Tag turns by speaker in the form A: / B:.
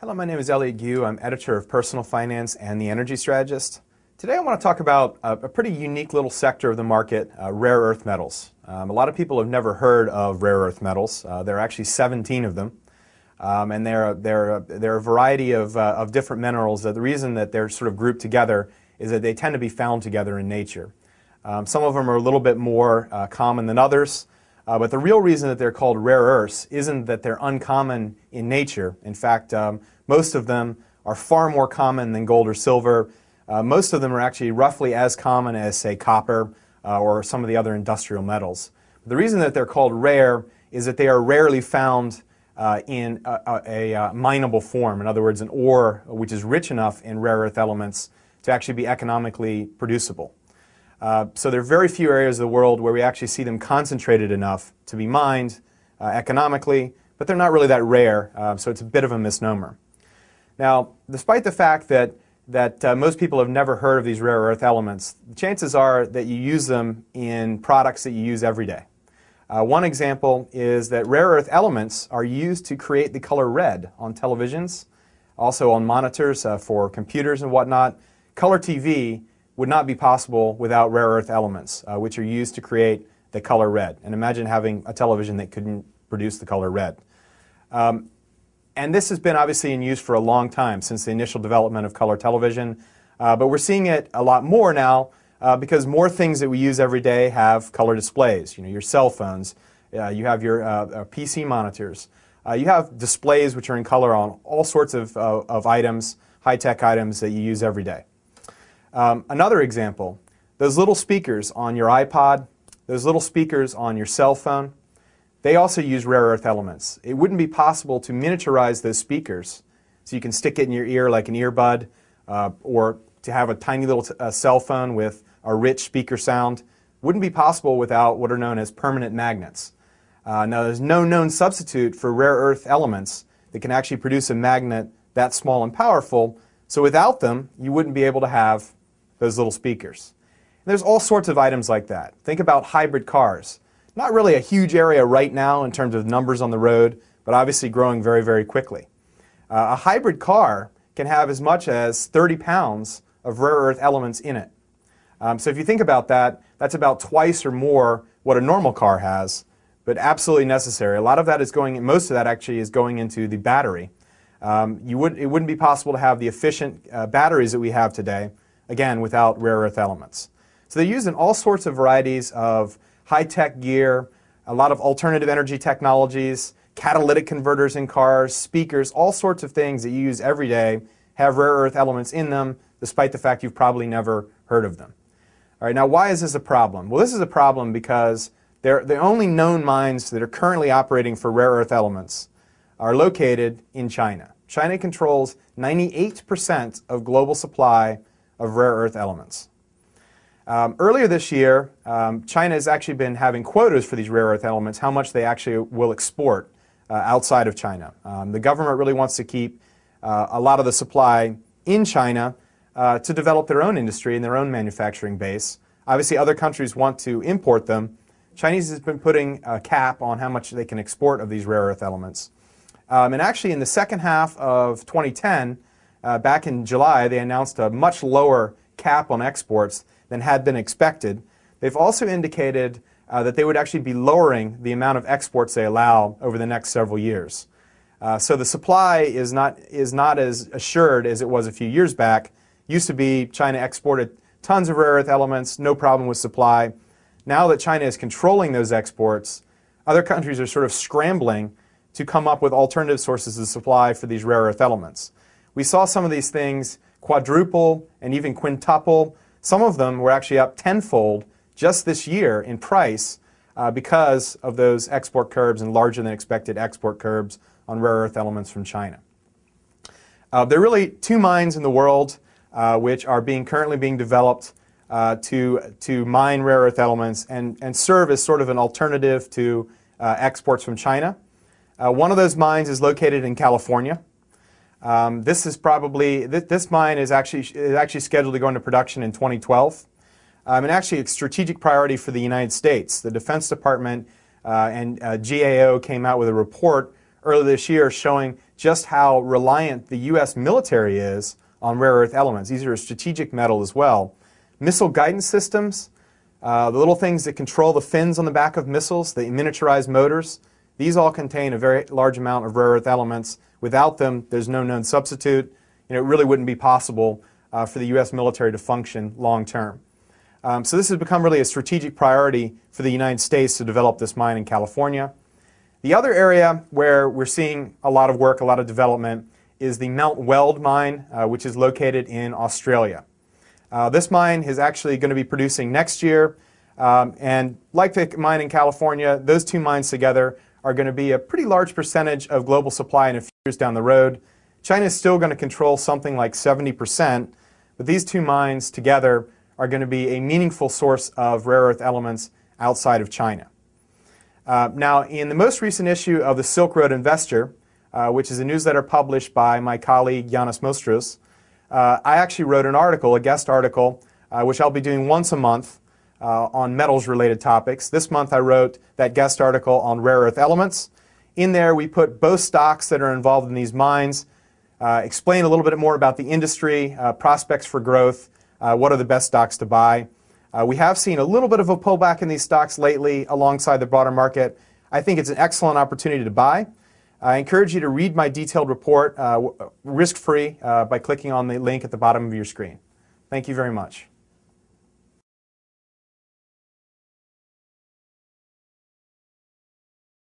A: Hello, my name is Elliot Gue. I'm editor of Personal Finance and the Energy Strategist. Today I want to talk about a pretty unique little sector of the market, rare earth metals. A lot of people have never heard of rare earth metals. There are actually 17 of them. And they're a variety of different minerals. The reason that they're sort of grouped together is that they tend to be found together in nature. Some of them are a little bit more common than others. But the real reason that they're called rare earths isn't that they're uncommon in nature. In fact, most of them are far more common than gold or silver. Most of them are actually roughly as common as, say, copper or some of the other industrial metals. The reason that they're called rare is that they are rarely found in a mineable form. In other words, an ore which is rich enough in rare earth elements to actually be economically producible. So there are very few areas of the world where we actually see them concentrated enough to be mined economically, but they're not really that rare, so it's a bit of a misnomer. Now, despite the fact that most people have never heard of these rare earth elements, the chances are that you use them in products that you use every day. One example is that rare earth elements are used to create the color red on televisions, also on monitors for computers and whatnot. Color TV would not be possible without rare earth elements, which are used to create the color red. And imagine having a television that couldn't produce the color red. And this has been obviously in use for a long time, since the initial development of color television. But we're seeing it a lot more now because more things that we use every day have color displays. You know, your cell phones, you have your PC monitors. You have displays which are in color on all sorts of items, high-tech items that you use every day. Another example, those little speakers on your iPod, those little speakers on your cell phone, they also use rare earth elements. It wouldn't be possible to miniaturize those speakers so you can stick it in your ear like an earbud, or to have a tiny little cell phone with a rich speaker sound. Wouldn't be possible without what are known as permanent magnets. Now there's no known substitute for rare earth elements that can actually produce a magnet that small and powerful, so without them you wouldn't be able to have those little speakers. And there's all sorts of items like that. Think about hybrid cars. Not really a huge area right now in terms of numbers on the road, but obviously growing very, very quickly. A hybrid car can have as much as 30 pounds of rare earth elements in it. So if you think about that, that's about twice or more what a normal car has, but absolutely necessary. A lot of that is going, most of that actually is going into the battery. It wouldn't be possible to have the efficient batteries that we have today, again, without rare earth elements. So they're used in all sorts of varieties of high-tech gear, a lot of alternative energy technologies, catalytic converters in cars, speakers, all sorts of things that you use every day have rare earth elements in them, despite the fact you've probably never heard of them. All right, now why is this a problem? Well, this is a problem because the only known mines that are currently operating for rare earth elements are located in China. China controls 98% of global supply of rare earth elements. Earlier this year, China has actually been having quotas for these rare earth elements, how much they actually will export outside of China. The government really wants to keep a lot of the supply in China to develop their own industry and their own manufacturing base. Obviously, other countries want to import them. Chinese has been putting a cap on how much they can export of these rare earth elements. And actually, in the second half of 2010, back in July, they announced a much lower cap on exports than had been expected. They've also indicated that they would actually be lowering the amount of exports they allow over the next several years. So the supply is not as assured as it was a few years back. Used to be China exported tons of rare earth elements, no problem with supply. Now that China is controlling those exports, other countries are sort of scrambling to come up with alternative sources of supply for these rare earth elements. We saw some of these things quadruple and even quintuple. Some of them were actually up tenfold just this year in price because of those export curbs and larger than expected export curbs on rare earth elements from China. There are really two mines in the world which are currently being developed to mine rare earth elements and serve as sort of an alternative to exports from China. One of those mines is located in California. This mine is actually scheduled to go into production in 2012. And actually a strategic priority for the United States. The Defense Department and GAO came out with a report earlier this year showing just how reliant the U.S. military is on rare earth elements. These are a strategic metal as well. Missile guidance systems, the little things that control the fins on the back of missiles, the miniaturized motors, these all contain a very large amount of rare earth elements. Without them, there's no known substitute. It really wouldn't be possible for the U.S. military to function long term. So this has become really a strategic priority for the United States to develop this mine in California. The other area where we're seeing a lot of work, a lot of development, is the Mount Weld mine, which is located in Australia. This mine is actually going to be producing next year, and like the mine in California, those two mines together are going to be a pretty large percentage of global supply in a few years down the road. China is still going to control something like 70%, but these two mines together are going to be a meaningful source of rare earth elements outside of China. Now, in the most recent issue of the Silk Road Investor, which is a newsletter published by my colleague Yanis Mostros, I actually wrote an article, a guest article, which I'll be doing once a month on metals-related topics. This month I wrote that guest article on rare earth elements. In there we put both stocks that are involved in these mines, explain a little bit more about the industry, prospects for growth, what are the best stocks to buy. We have seen a little bit of a pullback in these stocks lately alongside the broader market. I think it's an excellent opportunity to buy. I encourage you to read my detailed report risk-free by clicking on the link at the bottom of your screen. Thank you very much.